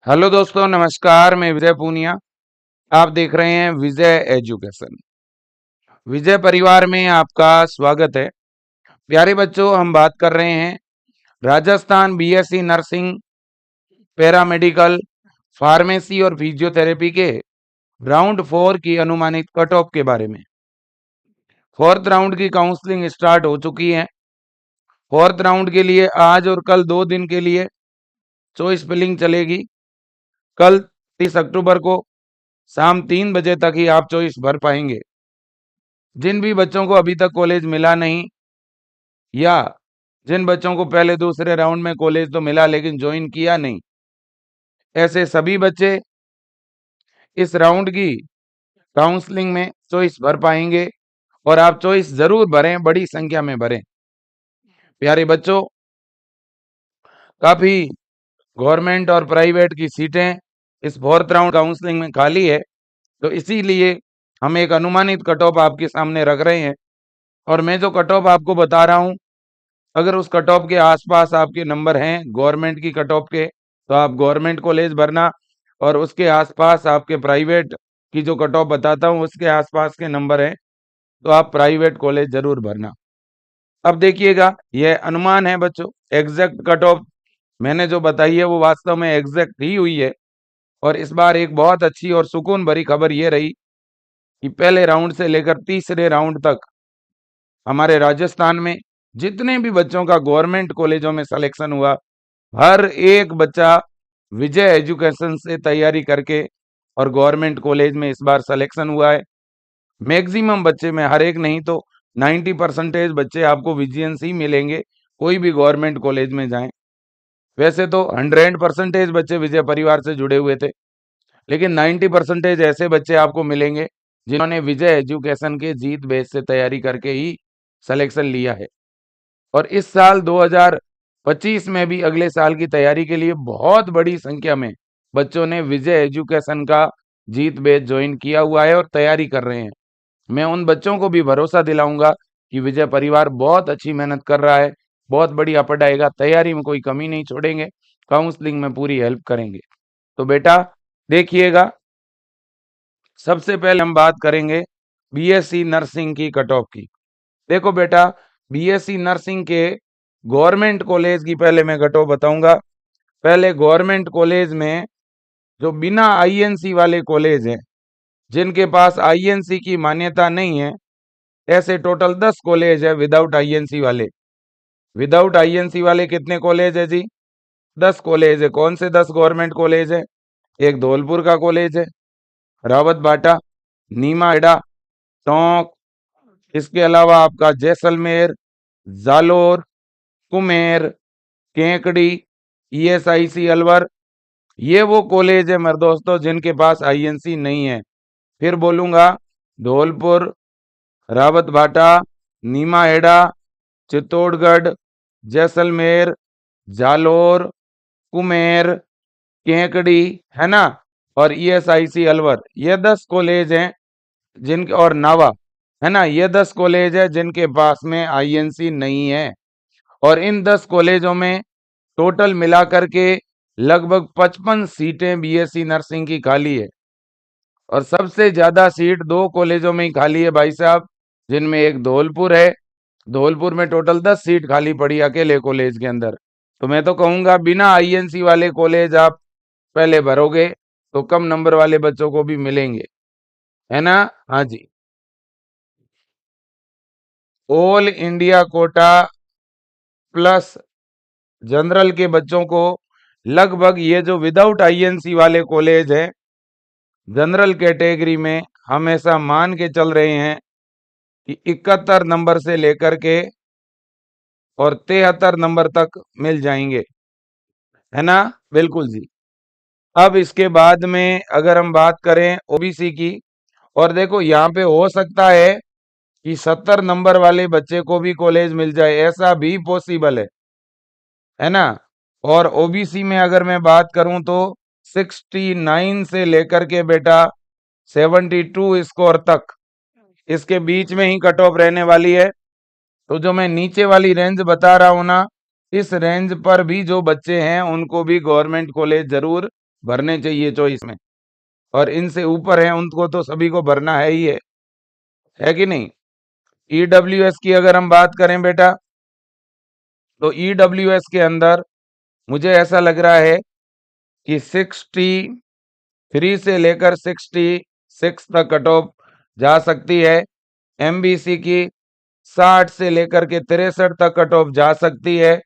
Hello दोस्तों, नमस्कार। मैं विजय पूनिया। आप देख रहे हैं विजय एजुकेशन। विजय परिवार में आपका स्वागत है। प्यारे बच्चों, हम बात कर रहे हैं Rajasthan BSc nursing, paramedical, pharmacy और फिजियोथेरेपी के राउंड 4 की अनुमानित कट ऑफ के बारे में। फोर्थ राउंड की काउंसलिंग स्टार्ट हो चुकी है। फोर्थ राउंड के लिए आज और कल 2 दिन के लिए चॉइस फिलिंग चलेगी। कल 30 अक्टूबर को शाम 3 बजे तक ही आप चॉइस भर पाएंगे। जिन भी बच्चों को अभी तक कॉलेज मिला नहीं, या जिन बच्चों को पहले दूसरे राउंड में कॉलेज तो मिला लेकिन ज्वाइन किया नहीं, ऐसे सभी बच्चे इस राउंड की काउंसलिंग में चॉइस भर पाएंगे। और आप चॉइस जरूर भरें, बड़ी संख्या में भरें। प्यारे बच्चों, काफी गवर्नमेंट और प्राइवेट की सीटें इस फोर्थ राउंड काउंसलिंग में खाली है, तो इसीलिए हम एक अनुमानित कट ऑफ आपके सामने रख रहे हैं। और मैं जो कट ऑफ आपको बता रहा हूं, अगर उस कट ऑफ के आसपास आपके नंबर हैं गवर्नमेंट की कट ऑफ के, तो आप गवर्नमेंट कॉलेज भरना। और उसके आसपास आपके प्राइवेट की जो कट ऑफ बताता हूँ उसके आसपास के नंबर हैं, तो आप प्राइवेट कॉलेज जरूर भरना। अब देखिएगा, यह अनुमान है बच्चों, एग्जैक्ट कट ऑफ मैंने जो बताई है वो वास्तव में एग्जैक्ट ही हुई है। और इस बार एक बहुत अच्छी और सुकून भरी खबर ये रही कि पहले राउंड से लेकर तीसरे राउंड तक हमारे राजस्थान में जितने भी बच्चों का गवर्नमेंट कॉलेजों में सिलेक्शन हुआ, हर एक बच्चा विजय एजुकेशन से तैयारी करके और गवर्नमेंट कॉलेज में इस बार सिलेक्शन हुआ है। मैक्सिमम बच्चे में, हर एक नहीं तो 90% बच्चे आपको विजियंस ही मिलेंगे, कोई भी गवर्नमेंट कॉलेज में जाएं। वैसे तो 100% बच्चे विजय परिवार से जुड़े हुए थे, लेकिन 90% ऐसे बच्चे आपको मिलेंगे जिन्होंने विजय एजुकेशन के जीत बेस से तैयारी करके ही सिलेक्शन लिया है। और इस साल 2025 में भी अगले साल की तैयारी के लिए बहुत बड़ी संख्या में बच्चों ने विजय एजुकेशन का जीत बेस ज्वाइन किया हुआ है और तैयारी कर रहे हैं। मैं उन बच्चों को भी भरोसा दिलाऊंगा कि विजय परिवार बहुत अच्छी मेहनत कर रहा है, बहुत बढ़िया पढ़ाएगा, तैयारी में कोई कमी नहीं छोड़ेंगे, काउंसलिंग में पूरी हेल्प करेंगे। तो बेटा देखिएगा, सबसे पहले हम बात करेंगे बीएससी नर्सिंग की कट ऑफ की। देखो बेटा, बीएससी नर्सिंग के गवर्नमेंट कॉलेज की पहले मैं कट ऑफ बताऊंगा। पहले गवर्नमेंट कॉलेज में जो बिना आईएनसी वाले कॉलेज हैं, जिनके पास आईएनसी की मान्यता नहीं है, ऐसे टोटल 10 कॉलेज है विदाउट आईएनसी वाले। विदाउट आईएनसी वाले कितने कॉलेज है जी? 10 कॉलेज है। कौन से 10 गवर्नमेंट कॉलेज है? एक धौलपुर का कॉलेज है, रावत बाटा, नीमा हेड़ा, टोंक, इसके अलावा आपका जैसलमेर, जालोर, कुमेर, केकड़ी, ईएसआईसी अलवर। ये वो कॉलेज है मेरे दोस्तों जिनके पास आईएनसी नहीं है। फिर बोलूंगा, धौलपुर, रावत भाटा, नीमा हेड़ा, चित्तौड़गढ़, जैसलमेर, जालोर, कुमेर, केकड़ी, है ना, और ईएसआईसी अलवर। ये 10 कॉलेज हैं जिनके, और नावा, है ना, ये 10 कॉलेज है जिनके पास में आईएनसी नहीं है। और इन 10 कॉलेजों में टोटल मिलाकर के लगभग 55 सीटें बीएससी नर्सिंग की खाली है। और सबसे ज्यादा सीट 2 कॉलेजों में ही खाली है भाई साहब, जिनमें एक धौलपुर है। धौलपुर में टोटल 10 सीट खाली पड़ी अकेले कॉलेज के अंदर। तो मैं तो कहूंगा बिना आईएनसी वाले कॉलेज आप पहले भरोगे तो कम नंबर वाले बच्चों को भी मिलेंगे, है ना। हाँ जी, all India quota plus general के बच्चों को लगभग, ये जो विदाउट आईएनसी वाले कॉलेज है, जनरल कैटेगरी में हमेशा मान के चल रहे हैं कि 71 नंबर से लेकर के और 73 नंबर तक मिल जाएंगे, है ना। बिल्कुल जी। अब इसके बाद में अगर हम बात करें ओबीसी की, और देखो यहाँ पे हो सकता है कि 70 नंबर वाले बच्चे को भी कॉलेज मिल जाए, ऐसा भी पॉसिबल है ना। और ओबीसी में अगर मैं बात करूं तो 69 से लेकर के बेटा 72 स्कोर तक, इसके बीच में ही कट ऑफ रहने वाली है। तो जो मैं नीचे वाली रेंज बता रहा हूं ना, इस रेंज पर भी जो बच्चे हैं उनको भी गवर्नमेंट कॉलेज जरूर भरने चाहिए चॉइस में, और इनसे ऊपर है उनको तो सभी को भरना है ही है कि नहीं। ईडब्ल्यूएस की अगर हम बात करें बेटा, तो ईडब्ल्यूएस के अंदर मुझे ऐसा लग रहा है कि 63 से लेकर 66 तक कट ऑफ जा सकती है। एमबीसी की 60 से लेकर के 63 तक कट ऑफ जा सकती है।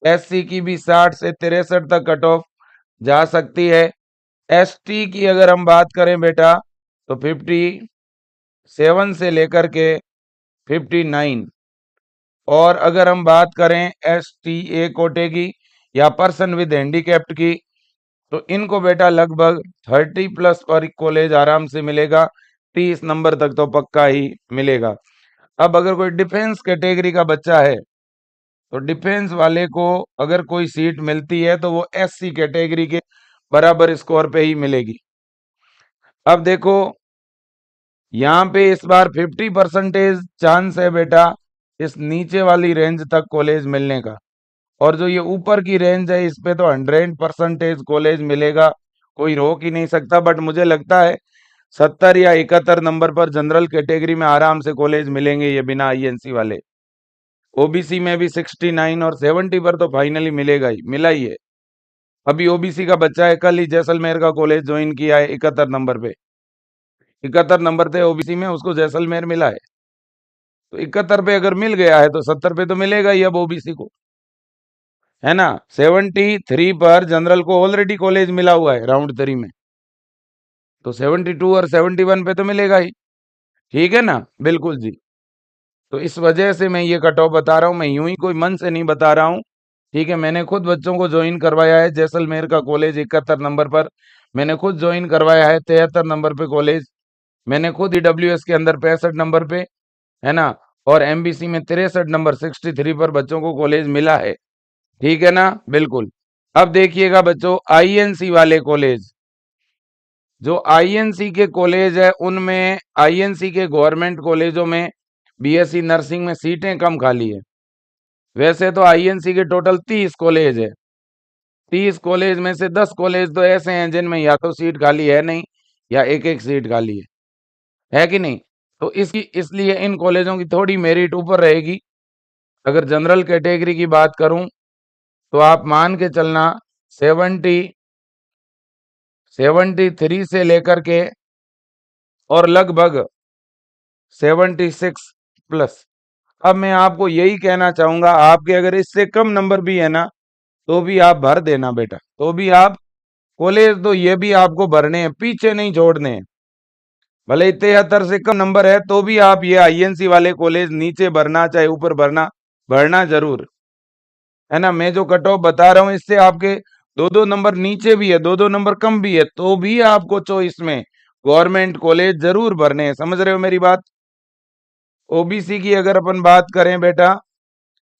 एससी की भी 60 से 63 तक कट ऑफ जा सकती है। एसटी की अगर हम बात करें बेटा, तो 57 से लेकर के 59। और अगर हम बात करें एसटीए कोटे की या पर्सन विद हैंडीकैप्ट की, तो इनको बेटा लगभग 30+ पर कॉलेज आराम से मिलेगा, 30 नंबर तक तो पक्का ही मिलेगा। अब अगर कोई डिफेंस कैटेगरी का बच्चा है, तो डिफेंस वाले को अगर कोई सीट मिलती है तो वो एससी कैटेगरी के बराबर स्कोर पे ही मिलेगी। अब देखो यहाँ पे इस बार 50% चांस है बेटा इस नीचे वाली रेंज तक कॉलेज मिलने का, और जो ये ऊपर की रेंज है इस पे तो 100% कॉलेज मिलेगा, कोई रोक ही नहीं सकता। बट मुझे लगता है 70 या 71 नंबर पर जनरल कैटेगरी में आराम से कॉलेज मिलेंगे ये बिना आईएनसी वाले। ओबीसी में भी 69 और 70 पर तो फाइनली मिलेगा ही, मिला ही है। अभी ओबीसी का बच्चा है, कल ही जैसलमेर का कॉलेज ज्वाइन किया है 71 नंबर पे, 71 नंबर थे ओबीसी में, उसको जैसलमेर मिला है। तो 71 पे अगर मिल गया है तो 70 पे तो मिलेगा ही अब ओबीसी को, है ना। 73 पर जनरल को ऑलरेडी कॉलेज मिला हुआ है राउंड 3 में, तो 72 और 71 पे तो मिलेगा ही। ठीक है ना, बिल्कुल जी। तो इस वजह से मैं ये कट ऑफ बता रहा हूँ, मैं यूं ही कोई मन से नहीं बता रहा हूँ। ठीक है, मैंने खुद बच्चों को ज्वाइन करवाया है जैसलमेर का कॉलेज 71 नंबर पर, मैंने खुद ज्वाइन करवाया है 73 नंबर पे कॉलेज, मैंने खुद ईडब्ल्यूएस के अंदर 65 नंबर पे, है ना, और एमबीसी में 63 नंबर 63 पर बच्चों को कॉलेज मिला है। ठीक है ना, बिल्कुल। अब देखिएगा बच्चों, आईएनसी वाले कॉलेज, जो आईएनसी के कॉलेज है उनमें, आईएनसी के गवर्नमेंट कॉलेजों में बीएससी नर्सिंग में सीटें कम खाली है। वैसे तो आईएनसी के टोटल 30 कॉलेज है, 30 कॉलेज में से 10 कॉलेज तो ऐसे हैं जिनमें या तो सीट खाली है नहीं या एक एक सीट खाली है कि नहीं। तो इसकी इसलिए इन कॉलेजों की थोड़ी मेरिट ऊपर रहेगी। अगर जनरल कैटेगरी की बात करूं तो आप मान के चलना 73 से लेकर के और लगभग 76+। अब मैं आपको यही कहना चाहूंगा, आपके अगर इससे कम नंबर भी है ना तो भी आप भर देना बेटा, तो भी आप कॉलेज तो ये भी आपको भरने हैं, पीछे नहीं छोड़ने हैं। भले 73 से कम नंबर है तो भी आप ये आईएनसी वाले कॉलेज नीचे भरना चाहे ऊपर भरना, भरना जरूर, है ना। मैं जो कट ऑफ बता रहा हूं इससे आपके 2-2 नंबर नीचे भी है, 2-2 नंबर कम भी है, तो भी आपको चॉइस में गवर्नमेंट कॉलेज जरूर भरने हैं। समझ रहे हो मेरी बात। ओबीसी की अगर अपन बात करें बेटा,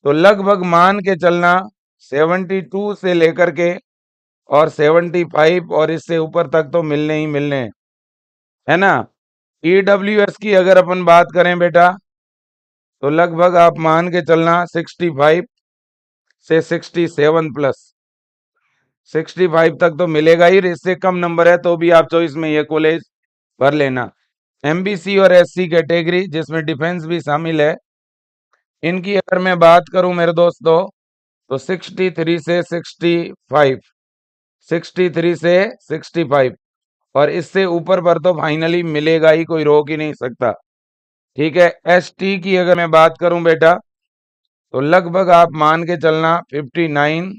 तो लगभग मान के चलना 72 से लेकर के और 75 और इससे ऊपर तक तो मिलने ही मिलने हैं, है ना। ईडब्ल्यूएस की अगर अपन बात करें बेटा, तो लगभग आप मान के चलना 65 से 67+, 65 तक तो मिलेगा ही, इससे कम नंबर है तो भी आप चॉइस में ये कॉलेज भर लेना। एमबीसी और एससी कैटेगरी जिसमें डिफेंस भी शामिल है, इनकी अगर मैं बात करूं मेरे दोस्तों, तो 63 से 65, 63 से 65 और इससे ऊपर पर तो फाइनली मिलेगा ही, कोई रोक ही नहीं सकता। ठीक है, एसटी की अगर मैं बात करूं बेटा, तो लगभग आप मान के चलना 59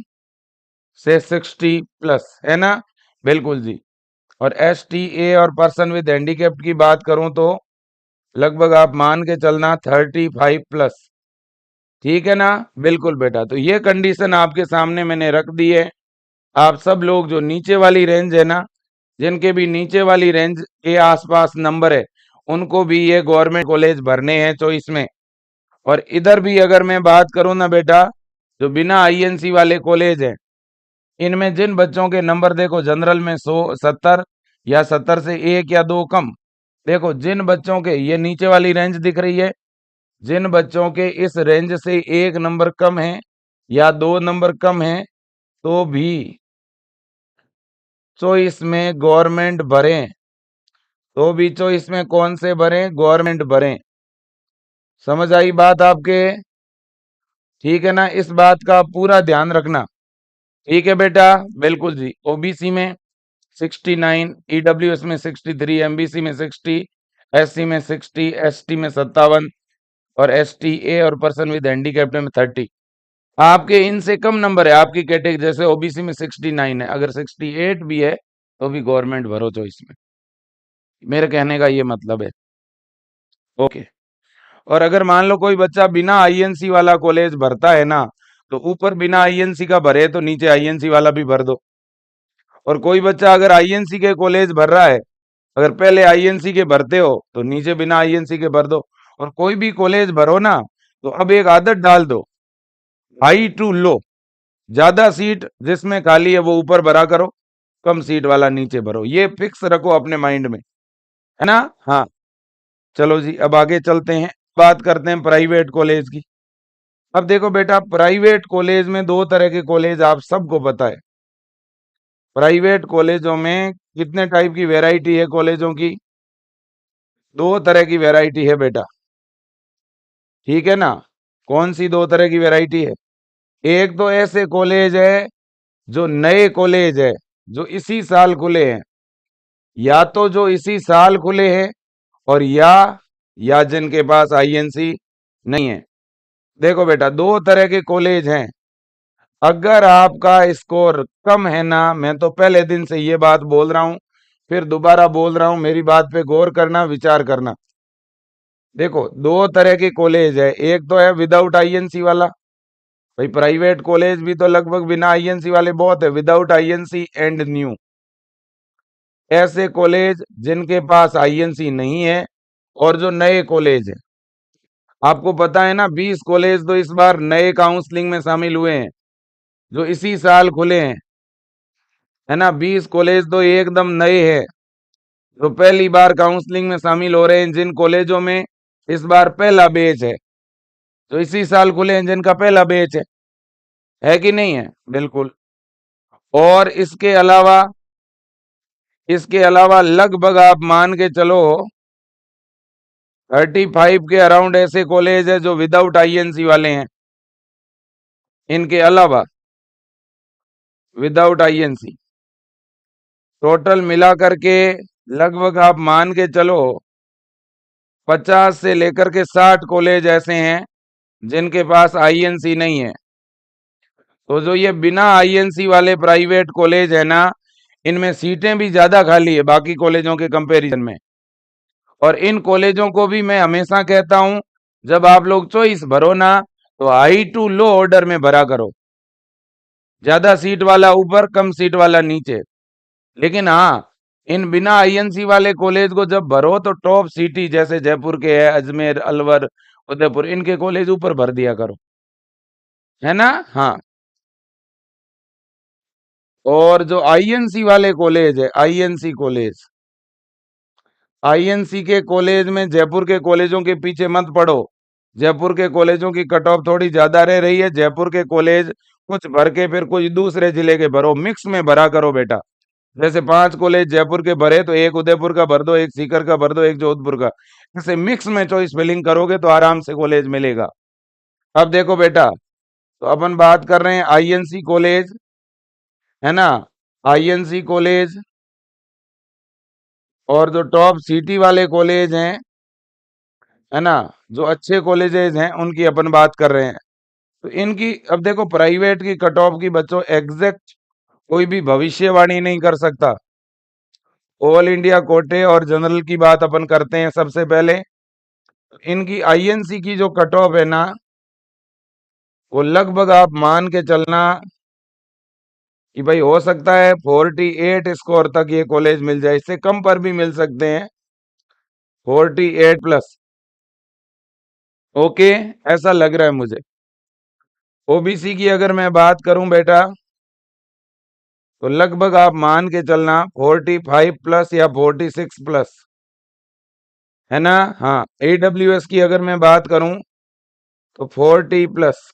से 60+, है ना, बिल्कुल जी। और एसटीए और पर्सन विद हैंडीकैप्ट की बात करूं तो लगभग आप मान के चलना 35+। ठीक है ना, बिल्कुल बेटा। तो ये कंडीशन आपके सामने मैंने रख दी है। आप सब लोग जो नीचे वाली रेंज है ना, जिनके भी नीचे वाली रेंज के आसपास नंबर है, उनको भी ये गवर्नमेंट कॉलेज भरने हैं चॉइस में। और इधर भी अगर मैं बात करूं ना बेटा, जो बिना आईएनसी वाले कॉलेज है, इनमें जिन बच्चों के नंबर देखो जनरल में 70 या 70 से 1 या 2 कम, देखो जिन बच्चों के ये नीचे वाली रेंज दिख रही है, जिन बच्चों के इस रेंज से 1 नंबर कम है या 2 नंबर कम है, तो भी चॉइस में गवर्नमेंट भरें, तो भी चॉइस में कौन से भरें? गवर्नमेंट भरें। समझ आई बात आपके? ठीक है ना, इस बात का पूरा ध्यान रखना। ठीक है बेटा, बिल्कुल जी। ओबीसी में 69, ईडब्ल्यूएस में 63, एमबीसी में 60, एससी में 60, एसटी में 57 और एसटी ए और पर्सन विद हैंडीकैप में 30। आपके इनसे कम नंबर है आपकी कैटेगरी, जैसे ओबीसी में 69 है, अगर 68 भी है तो भी गवर्नमेंट भरो चॉइस में। मेरे कहने का ये मतलब है। ओके। और अगर मान लो कोई बच्चा बिना आईएनसी वाला कॉलेज भरता है ना, तो ऊपर बिना आईएनसी का भरे तो नीचे आईएनसी वाला भी भर दो। और कोई बच्चा अगर आईएनसी के कॉलेज भर रहा है, अगर पहले आईएनसी के भरते हो तो नीचे बिना आईएनसी के भर दो। और कोई भी कॉलेज भरो ना, तो अब एक आदत डाल दो, हाई टू लो। ज्यादा सीट जिसमें खाली है वो ऊपर भरा करो, कम सीट वाला नीचे भरो। ये फिक्स रखो अपने माइंड में, है ना? हाँ, चलो जी, अब आगे चलते हैं, बात करते हैं प्राइवेट कॉलेज की। अब देखो बेटा, प्राइवेट कॉलेज में दो तरह के कॉलेज आप सबको पता है। प्राइवेट कॉलेजों में कितने टाइप की वैरायटी है कॉलेजों की? दो तरह की वैरायटी है बेटा। ठीक है ना? कौन सी दो तरह की वैरायटी है? एक तो ऐसे कॉलेज है जो नए कॉलेज है, जो इसी साल खुले हैं, या तो जो इसी साल खुले हैं, और या जिनके पास आईएनसी नहीं है। देखो बेटा, दो तरह के कॉलेज हैं। अगर आपका स्कोर कम है ना, मैं तो पहले दिन से ये बात बोल रहा हूं, फिर दोबारा बोल रहा हूं, मेरी बात पे गौर करना, विचार करना। देखो, दो तरह के कॉलेज है। एक तो है विदाउट आईएनसी वाला। भाई प्राइवेट कॉलेज भी तो लगभग बिना आईएनसी वाले बहुत है, विदाउट आईएनसी एंड न्यू। ऐसे कॉलेज जिनके पास आईएनसी नहीं है और जो नए कॉलेज है। आपको पता है ना, 20 कॉलेज तो इस बार नए काउंसलिंग में शामिल हुए हैं, जो इसी साल खुले हैं, है ना? 20 कॉलेज तो एकदम नए हैं, जो पहली बार काउंसलिंग में शामिल हो रहे हैं, जिन कॉलेजों में इस बार पहला बैच है, जो इसी साल खुले हैं, जिनका पहला बैच है कि नहीं है? बिल्कुल। और इसके अलावा लगभग आप मान के चलो 35 के अराउंड ऐसे कॉलेज है जो विदाउट आईएनसी वाले हैं। इनके अलावा विदाउट आईएनसी टोटल मिला करके लगभग आप मान के चलो 50 से लेकर के 60 कॉलेज ऐसे हैं जिनके पास आईएनसी नहीं है। तो जो ये बिना आईएनसी वाले प्राइवेट कॉलेज है ना, इनमें सीटें भी ज्यादा खाली है बाकी कॉलेजों के कंपैरिजन में। और इन कॉलेजों को भी मैं हमेशा कहता हूं, जब आप लोग चॉइस भरो ना, तो हाई टू लो ऑर्डर में भरा करो। ज्यादा सीट वाला ऊपर, कम सीट वाला नीचे। लेकिन हाँ, इन बिना आईएनसी वाले कॉलेज को जब भरो तो टॉप सिटी जैसे जयपुर के है, अजमेर, अलवर, उदयपुर, इनके कॉलेज ऊपर भर दिया करो, है ना? हाँ। और जो आईएनसी वाले कॉलेज है, आईएनसी के कॉलेज में जयपुर के कॉलेजों के पीछे मत पड़ो। जयपुर के कॉलेजों की कट ऑफ थोड़ी ज्यादा रह रही है। जयपुर के कॉलेज कुछ भर के फिर कुछ दूसरे जिले के भरो, मिक्स में भरा करो बेटा। जैसे 5 कॉलेज जयपुर के भरे तो एक उदयपुर का भर दो, एक सीकर का भर दो, एक जोधपुर का। ऐसे मिक्स में चॉइस फिलिंग करोगे तो आराम से कॉलेज मिलेगा। अब देखो बेटा, तो अपन बात कर रहे हैं आईएनसी कॉलेज, है ना? आईएनसी कॉलेज और जो टॉप सिटी वाले कॉलेज हैं, है ना, जो अच्छे कॉलेजेस हैं, उनकी अपन बात कर रहे हैं। तो इनकी अब देखो, प्राइवेट की कट ऑफ की बच्चों एग्जैक्ट कोई भी भविष्यवाणी नहीं कर सकता। ऑल इंडिया कोटे और जनरल की बात अपन करते हैं सबसे पहले। इनकी आईएनसी की जो कट ऑफ है ना, वो लगभग आप मान के चलना कि भाई हो सकता है 48 स्कोर तक ये कॉलेज मिल जाए, इससे कम पर भी मिल सकते हैं, 48 प्लस। ओके, ऐसा लग रहा है मुझे। ओबीसी की अगर मैं बात करूं बेटा, तो लगभग आप मान के चलना 45 प्लस या 46 प्लस, है ना? हाँ। एडब्ल्यूएस की अगर मैं बात करूं तो 40 प्लस।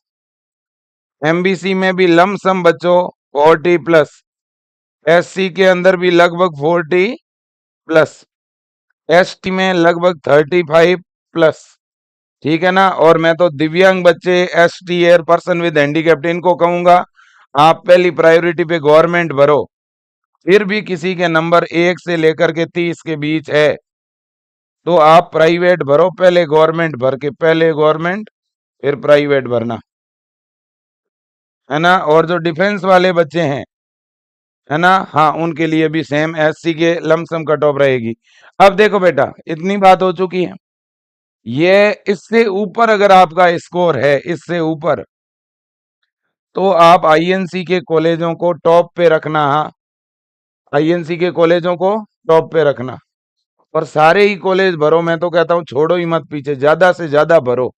एमबीसी में भी लमसम बच्चों 40 प्लस। SC के अंदर भी लगभग 40 प्लस, ST में लगभग 35 प्लस, ठीक है ना। और मैं तो दिव्यांग बच्चे, ST air person with handicapped, इनको कहूंगा आप पहली प्रायोरिटी पे गवर्नमेंट भरो। फिर भी किसी के नंबर 1 से लेकर के 30 के बीच है तो आप प्राइवेट भरो, पहले गवर्नमेंट भर के, पहले गवर्नमेंट फिर प्राइवेट भरना, है ना। और जो डिफेंस वाले बच्चे हैं, है ना, हाँ, उनके लिए भी सेम SC के लमसम कट ऑफ रहेगी। अब देखो बेटा, इतनी बात हो चुकी है। ये इससे ऊपर अगर आपका स्कोर है, इससे ऊपर, तो आप INC के कॉलेजों को टॉप पे रखना। हाँ, INC के कॉलेजों को टॉप पे रखना और सारे ही कॉलेज भरो। मैं तो कहता हूँ छोड़ो ही मत पीछे, ज्यादा से ज्यादा भरो।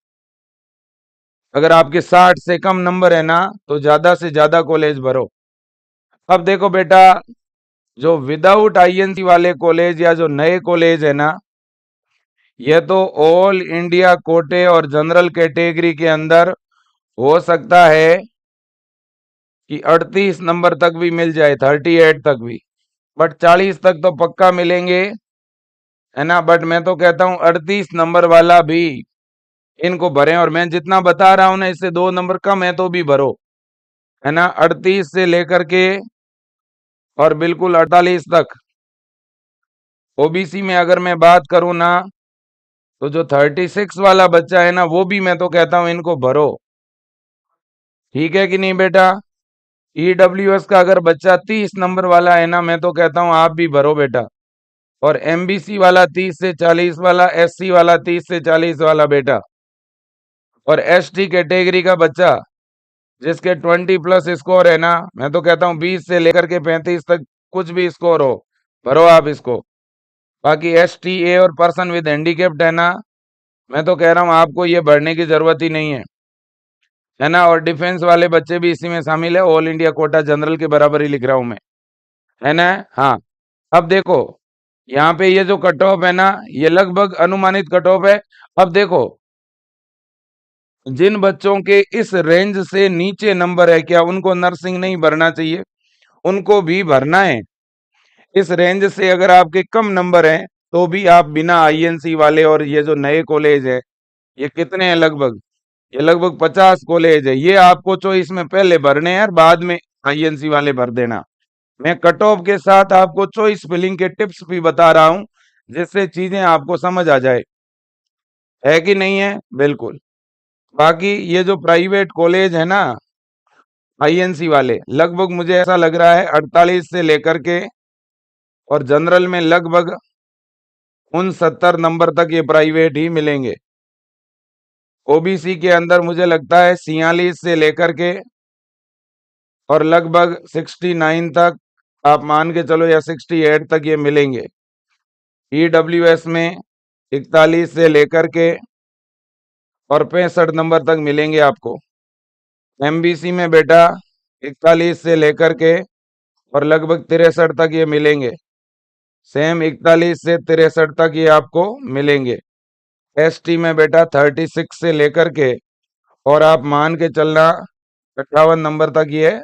अगर आपके 60 से कम नंबर है ना, तो ज्यादा से ज्यादा कॉलेज भरो। अब देखो बेटा, जो विदाउट INC वाले कॉलेज या जो नए कॉलेज है ना, ये तो ऑल इंडिया कोटे और जनरल कैटेगरी के अंदर हो सकता है कि 38 नंबर तक भी मिल जाए, 38 तक भी, बट 40 तक तो पक्का मिलेंगे, है ना। बट मैं तो कहता हूँ 38 नंबर वाला भी इनको भरें। और मैं जितना बता रहा हूं ना, इससे 2 नंबर कम है तो भी भरो, है ना। 38 से लेकर के और बिल्कुल 48 तक। OBC में अगर मैं बात करूं ना, तो जो 36 वाला बच्चा है ना, वो भी मैं तो कहता हूं इनको भरो, ठीक है कि नहीं बेटा। EWS का अगर बच्चा 30 नंबर वाला है ना, मैं तो कहता हूं आप भी भरो बेटा। और MBC वाला 30 से 40 वाला, SC वाला 30 से 40 वाला बेटा, और ST कैटेगरी का बच्चा जिसके 20 प्लस स्कोर है ना, मैं तो कहता हूँ 20 से लेकर के 35 तक कुछ भी स्कोर हो, भरो आप इसको। बाकी STA और पर्सन विद हैंडीकैप्ड है ना, मैं तो कह रहा हूँ आपको ये भरने की जरूरत ही नहीं है ना। और डिफेंस वाले बच्चे भी इसी में शामिल है, ऑल इंडिया कोटा जनरल के बराबर ही लिख रहा हूं मैं, है ना। हाँ, अब देखो, यहाँ पे ये जो कट ऑफ है ना, ये लगभग अनुमानित कट ऑफ है। अब देखो, जिन बच्चों के इस रेंज से नीचे नंबर है, क्या उनको नर्सिंग नहीं भरना चाहिए? उनको भी भरना है। इस रेंज से अगर आपके कम नंबर हैं, तो भी आप बिना INC वाले, और ये जो नए कॉलेज है, ये कितने हैं लगभग, ये लगभग 50 कॉलेज है, ये आपको चॉइस में पहले भरने हैं और बाद में INC वाले भर देना। मैं कट ऑफ के साथ आपको चॉइस फिलिंग के टिप्स भी बता रहा हूं, जिससे चीजें आपको समझ आ जाए, है कि नहीं है? बिल्कुल। बाकी ये जो प्राइवेट कॉलेज है ना, INC वाले, लगभग मुझे ऐसा लग रहा है 48 से लेकर के, और जनरल में लगभग 69 नंबर तक ये प्राइवेट ही मिलेंगे। OBC के अंदर मुझे लगता है 46 से लेकर के और लगभग 69 तक आप मान के चलो, या 68 तक ये मिलेंगे। EWS में 41 से लेकर के और 65 नंबर तक मिलेंगे आपको। MBC में बेटा 41 से लेकर के और लगभग 63 तक ये मिलेंगे। सेम 41 से 63 तक ये आपको मिलेंगे। ST में बेटा 36 से लेकर के और आप मान के चलना 58 नंबर तक ये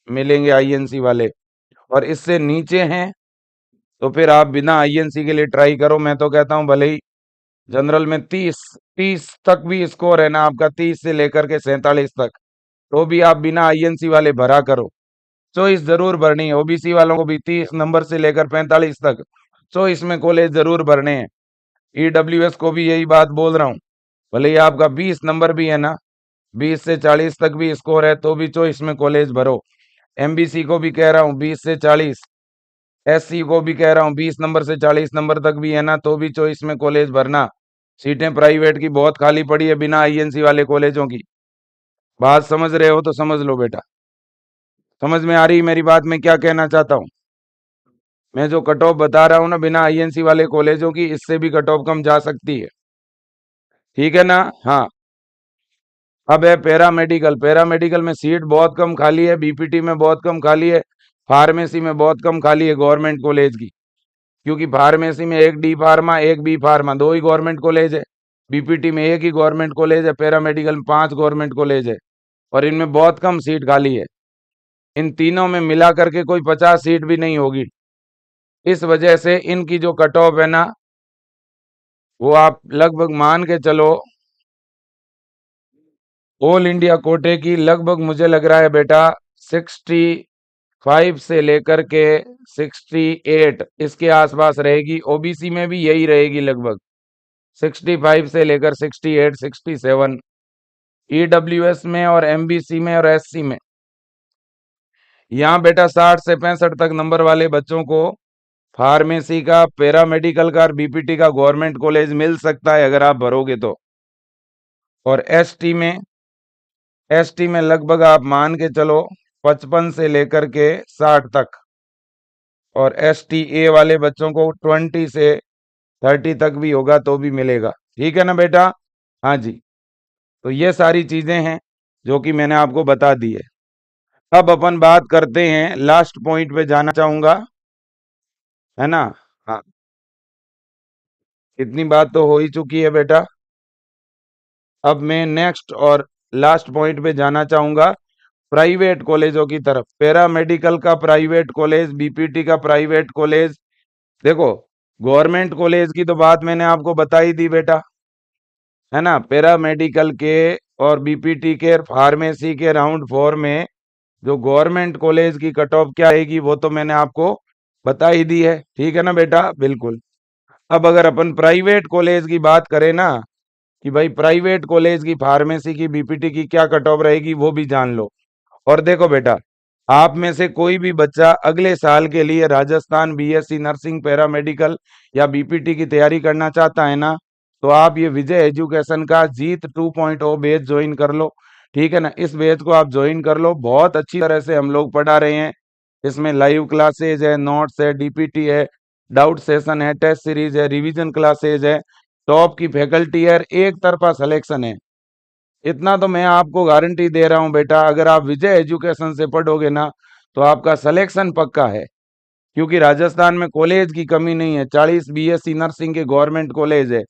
मिलेंगे INC वाले। और इससे नीचे हैं तो फिर आप बिना INC के लिए ट्राई करो। मैं तो कहता हूं भले ही जनरल में 30 तक भी स्कोर है ना आपका, 30 से लेकर के 47 तक, तो भी आप बिना INC वाले भरा करो। चॉइस जरूर भरनी है। OBC वालों को भी 30 नंबर से लेकर 45 तक चॉइस में कॉलेज जरूर भरने हैं। EWS को भी यही बात बोल रहा हूँ, भले ही आपका 20 नंबर भी है ना, 20 से 40 तक भी स्कोर है, तो भी चॉइस में कॉलेज भरो। MBC को भी कह रहा हूँ 20 से 40, SC को भी कह रहा हूँ 20 नंबर से 40 नंबर तक भी है ना, तो भी चॉइस में कॉलेज भरना। सीटें प्राइवेट की बहुत खाली पड़ी है बिना INC वाले कॉलेजों की। बात समझ रहे हो तो समझ लो बेटा। समझ में आ रही मेरी बात, मैं क्या कहना चाहता हूँ? मैं जो कट ऑफ बता रहा हूँ ना बिना INC वाले कॉलेजों की, इससे भी कट ऑफ कम जा सकती है, ठीक है ना। हाँ, अब है पैरामेडिकल। पैरामेडिकल में सीट बहुत कम खाली है, BPT में बहुत कम खाली है, फार्मेसी में बहुत कम खाली है गवर्नमेंट कॉलेज की। क्योंकि फार्मेसी में एक D फार्मा, एक B फार्मा, 2 ही गवर्नमेंट कॉलेज है। BPT में एक ही गवर्नमेंट कॉलेज है, पैरामेडिकल में 5 गवर्नमेंट कॉलेज है, और इनमें बहुत कम सीट खाली है। इन तीनों में मिला करके कोई 50 सीट भी नहीं होगी। इस वजह से इनकी जो कट ऑफ है ना, वो आप लगभग मान के चलो ऑल इंडिया कोटे की लगभग मुझे लग रहा है बेटा 65 से लेकर के 68 इसके आसपास रहेगी। ओबीसी में भी यही रहेगी लगभग 65 से लेकर 68 67। ईडब्ल्यूएस में और एमबीसी में और एससी में यहाँ बेटा 60 से 65 तक नंबर वाले बच्चों को फार्मेसी का, पैरामेडिकल का और बीपीटी का गवर्नमेंट कॉलेज मिल सकता है अगर आप भरोगे तो। और एसटी में लगभग आप मान के चलो 55 से लेकर के 60 तक। और एसटीए वाले बच्चों को 20 से 30 तक भी होगा तो भी मिलेगा। ठीक है ना बेटा? हाँ जी। तो ये सारी चीजें हैं जो कि मैंने आपको बता दी है। अब अपन बात करते हैं, लास्ट पॉइंट पे जाना चाहूंगा, है ना? हाँ, इतनी बात तो हो ही चुकी है बेटा। अब मैं नेक्स्ट और लास्ट पॉइंट पे जाना चाहूंगा, प्राइवेट कॉलेजों की तरफ। पैरामेडिकल का प्राइवेट कॉलेज, बीपीटी का प्राइवेट कॉलेज। देखो, गवर्नमेंट कॉलेज की तो बात मैंने आपको बता ही दी बेटा, है ना? पैरामेडिकल के और बीपीटी के फार्मेसी के राउंड 4 में जो गवर्नमेंट कॉलेज की कट ऑफ क्या आएगी वो तो मैंने आपको बता ही दी है। ठीक है ना बेटा? बिल्कुल। अब अगर अपन प्राइवेट कॉलेज की बात करें ना, कि भाई प्राइवेट कॉलेज की फार्मेसी की, बीपीटी की क्या कट ऑफ रहेगी वो भी जान लो। और देखो बेटा, आप में से कोई भी बच्चा अगले साल के लिए राजस्थान बीएससी नर्सिंग पैरामेडिकल या बीपीटी की तैयारी करना चाहता है ना, तो आप ये विजय एजुकेशन का जीत 2.0 बैच ज्वाइन कर लो। ठीक है ना? इस बैच को आप ज्वाइन कर लो। बहुत अच्छी तरह से हम लोग पढ़ा रहे हैं। इसमें लाइव क्लासेज है, नोट्स है, डीपीटी है, डाउट सेशन है, टेस्ट सीरीज है, रिवीजन क्लासेज है, टॉप की फैकल्टी है, एक तरफा सिलेक्शन है। इतना तो मैं आपको गारंटी दे रहा हूं बेटा, अगर आप विजय एजुकेशन से पढ़ोगे ना तो आपका सिलेक्शन पक्का है। क्योंकि राजस्थान में कॉलेज की कमी नहीं है। 40 बीएससी नर्सिंग के गवर्नमेंट कॉलेज है,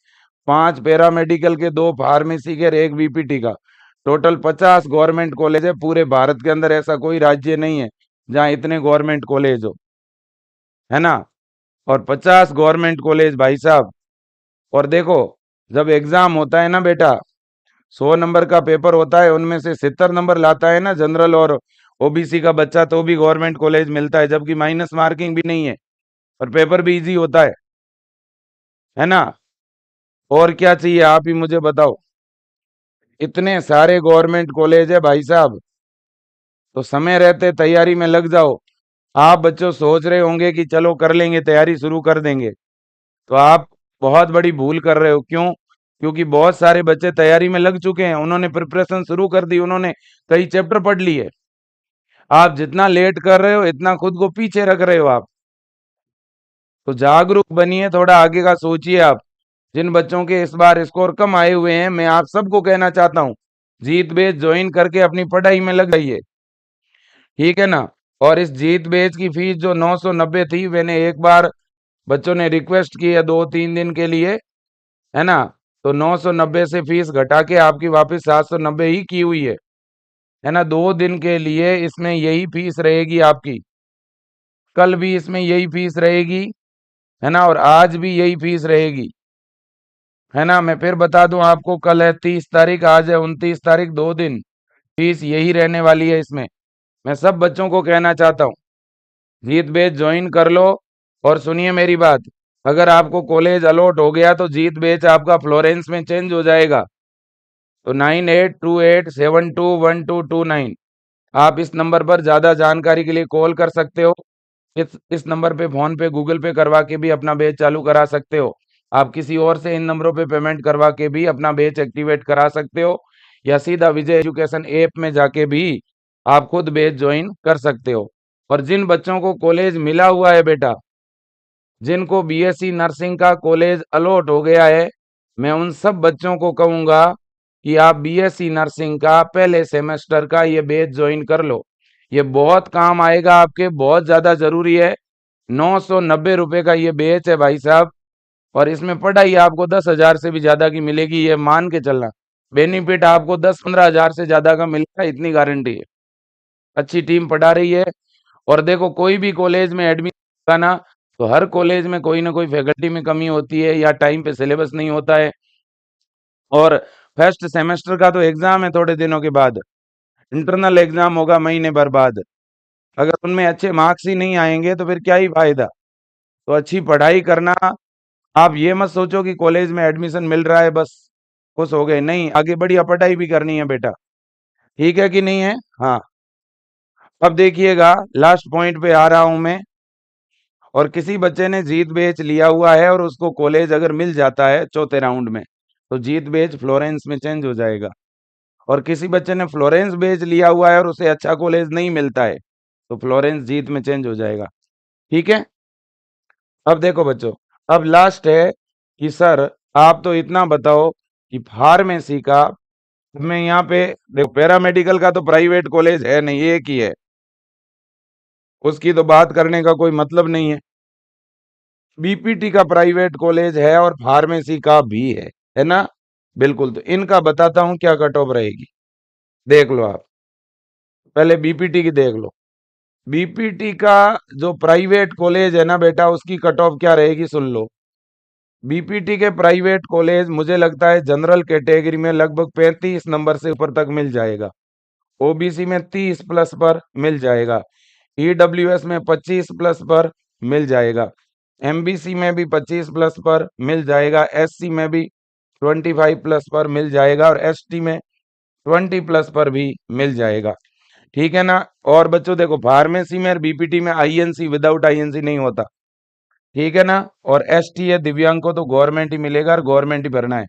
5 पैरामेडिकल के, 2 फार्मेसी के और 1 बीपीटी का। टोटल 50 गवर्नमेंट कॉलेज है पूरे भारत के अंदर। ऐसा कोई राज्य नहीं है जहां इतने गवर्नमेंट कॉलेज हो, है ना? और 50 गवर्नमेंट कॉलेज भाई साहब। और देखो, जब एग्जाम होता है ना बेटा, 100 नंबर का पेपर होता है, उनमें से 70 नंबर लाता है ना जनरल और ओबीसी का बच्चा, तो भी गवर्नमेंट कॉलेज मिलता है, जबकि माइनस मार्किंग भी नहीं है और पेपर भी इजी होता है ना? और क्या चाहिए आप ही मुझे बताओ। इतने सारे गवर्नमेंट कॉलेज है भाई साहब, तो समय रहते तैयारी में लग जाओ। आप बच्चों सोच रहे होंगे कि चलो कर लेंगे, तैयारी शुरू कर देंगे, तो आप बहुत बड़ी भूल कर रहे हो। क्यों? क्योंकि बहुत सारे बच्चे तैयारी में लग चुके हैं, उन्होंने प्रिपरेशन शुरू कर दी, उन्होंने कई चैप्टर पढ़ लिए। आप जितना लेट कर रहे हो इतना खुद को पीछे रख रहे हो आप। तो जागरूक बनिए, थोड़ा आगे का सोचिए आप। जिन बच्चों के इस बार स्कोर कम आए हुए हैं, मैं आप सबको कहना चाहता हूँ, जीत बेच ज्वाइन करके अपनी पढ़ाई में लग जाइए। ठीक है ना? और इस जीत बेच की फीस जो 990 थी, मैंने एक बार बच्चों ने रिक्वेस्ट की है 2-3 दिन के लिए, है ना? तो 990 से फीस घटा के आपकी वापस 790 ही की हुई है ना? 2 दिन के लिए इसमें यही फीस रहेगी आपकी, कल भी इसमें यही फीस रहेगी, है ना? और आज भी यही फीस रहेगी, है ना? मैं फिर बता दूं आपको, कल है 30 तारीख, आज है 29 तारीख, 2 दिन फीस यही रहने वाली है इसमें। मैं सब बच्चों को कहना चाहता हूँ, जीत बेच ज्वाइन कर लो। और सुनिए मेरी बात, अगर आपको कॉलेज अलॉट हो गया तो जीत बेच आपका फ्लोरेंस में चेंज हो जाएगा। तो 9828721229 आप इस नंबर पर ज्यादा जानकारी के लिए कॉल कर सकते हो। इस नंबर पे फोन पे गूगल पे करवा के भी अपना बैच चालू करा सकते हो। आप किसी और से इन नंबरों पे पेमेंट करवा के भी अपना बैच एक्टिवेट करा सकते हो, या सीधा विजय एजुकेशन ऐप में जाके भी आप खुद बैच ज्वाइन कर सकते हो। और जिन बच्चों को कॉलेज मिला हुआ है बेटा, जिनको बीएससी नर्सिंग का कॉलेज अलॉट हो गया है, मैं उन सब बच्चों को कहूंगा कि आप बीएससी नर्सिंग का पहले सेमेस्टर का ये बैच ज्वाइन कर लो। ये बहुत काम आएगा आपके, बहुत ज्यादा जरूरी है। 990 रुपए का ये बैच है भाई साहब, और इसमें पढ़ाई आपको 10,000 से भी ज्यादा की मिलेगी, ये मान के चलना। बेनिफिट आपको 10-15 हजार से ज्यादा का मिलेगा, इतनी गारंटी है। अच्छी टीम पढ़ा रही है। और देखो कोई भी कॉलेज में एडमिशन का ना, तो हर कॉलेज में कोई ना कोई फैकल्टी में कमी होती है या टाइम पे सिलेबस नहीं होता है। और फर्स्ट सेमेस्टर का तो एग्जाम है थोड़े दिनों के बाद, इंटरनल एग्जाम होगा महीने भर बाद। अगर उनमें अच्छे मार्क्स ही नहीं आएंगे तो फिर क्या ही फायदा। तो अच्छी पढ़ाई करना। आप ये मत सोचो कि कॉलेज में एडमिशन मिल रहा है बस खुश हो गए, नहीं, आगे बढ़िया पढ़ाई भी करनी है बेटा। ठीक है कि नहीं है? हाँ। अब देखिएगा, लास्ट पॉइंट पे आ रहा हूं मैं। और किसी बच्चे ने जीत बेच लिया हुआ है और उसको कॉलेज अगर मिल जाता है चौथे राउंड में, तो जीत बेच फ्लोरेंस में चेंज हो जाएगा। और किसी बच्चे ने फ्लोरेंस बेच लिया हुआ है और उसे अच्छा कॉलेज नहीं मिलता है, तो फ्लोरेंस जीत में चेंज हो जाएगा। ठीक है। अब देखो बच्चों, अब लास्ट है कि सर आप तो इतना बताओ कि फार्मेसी का, मैं यहाँ पे देखो पैरामेडिकल का तो प्राइवेट कॉलेज है नहीं, एक ही है, उसकी तो बात करने का कोई मतलब नहीं है। बीपीटी का प्राइवेट कॉलेज है और फार्मेसी का भी है ना? बिल्कुल। तो इनका बताता हूं क्या कट ऑफ रहेगी, देख लो आप। पहले बीपीटी की देख लो। बीपीटी का जो प्राइवेट कॉलेज है ना बेटा, उसकी कट ऑफ क्या रहेगी सुन लो। बीपीटी के प्राइवेट कॉलेज मुझे लगता है जनरल कैटेगरी में लगभग 35 नंबर से ऊपर तक मिल जाएगा, ओबीसी में 30 प्लस पर मिल जाएगा, ईडब्ल्यूएस में 25 प्लस पर मिल जाएगा, एमबीसी में भी 25 प्लस पर मिल जाएगा, एससी में भी 25 प्लस पर मिल जाएगा और एसटी में 20 प्लस पर भी मिल जाएगा। ठीक है ना? और बच्चों देखो, फार्मेसी में और बीपीटी में आईएनसी विदाउट आईएनसी नहीं होता। ठीक है ना? और एसटी है दिव्यांग को तो गवर्नमेंट ही मिलेगा और गवर्नमेंट ही भरना है।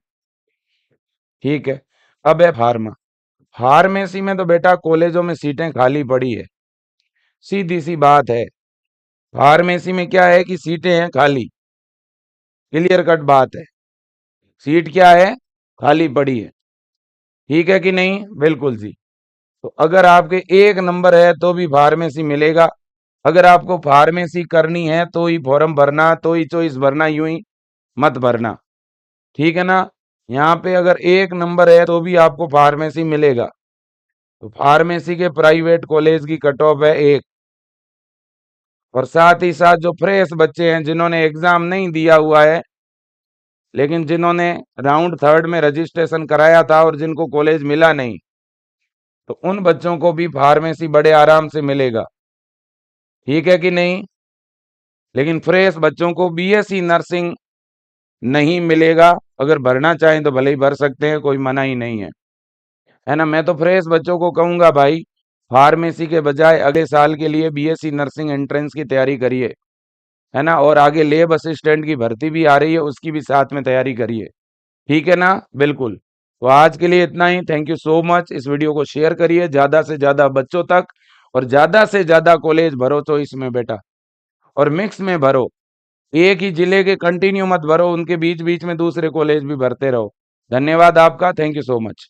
ठीक है। अब है फार्मा। फार्मेसी में तो बेटा कॉलेजों में सीटें खाली पड़ी है, सीधी सी बात है। फार्मेसी में क्या है कि सीटें हैं खाली, क्लियर कट बात है। सीट क्या है? खाली पड़ी है। ठीक है कि नहीं? बिल्कुल जी। तो अगर आपके एक नंबर है तो भी फार्मेसी मिलेगा। अगर आपको फार्मेसी करनी है तो ही फॉर्म भरना, तो ही चॉइस भरना, यूं ही मत भरना। ठीक है ना? यहाँ पे अगर एक नंबर है तो भी आपको फार्मेसी मिलेगा। तो फार्मेसी के प्राइवेट कॉलेज की कट ऑफ है 1। और साथ ही साथ जो फ्रेश बच्चे हैं जिन्होंने एग्जाम नहीं दिया हुआ है, लेकिन जिन्होंने राउंड 3 में रजिस्ट्रेशन कराया था और जिनको कॉलेज मिला नहीं, तो उन बच्चों को भी फार्मेसी बड़े आराम से मिलेगा। ठीक है कि नहीं? लेकिन फ्रेश बच्चों को बीएससी नर्सिंग नहीं मिलेगा। अगर भरना चाहें तो भले ही भर सकते हैं, कोई मना ही नहीं है ना? मैं तो फ्रेश बच्चों को कहूंगा भाई, फार्मेसी के बजाय अगले साल के लिए बीएससी नर्सिंग एंट्रेंस की तैयारी करिए, है ना? और आगे लेब असिस्टेंट की भर्ती भी आ रही है, उसकी भी साथ में तैयारी करिए। ठीक है ना? बिल्कुल। तो आज के लिए इतना ही। Thank you so much. इस वीडियो को शेयर करिए ज्यादा से ज्यादा बच्चों तक, और ज्यादा से ज्यादा कॉलेज भरो तो इसमें बेटा, और मिक्स में भरो। एक ही जिले के कंटिन्यू मत भरो, उनके बीच बीच में दूसरे कॉलेज भी भरते रहो। धन्यवाद आपका। Thank you so much.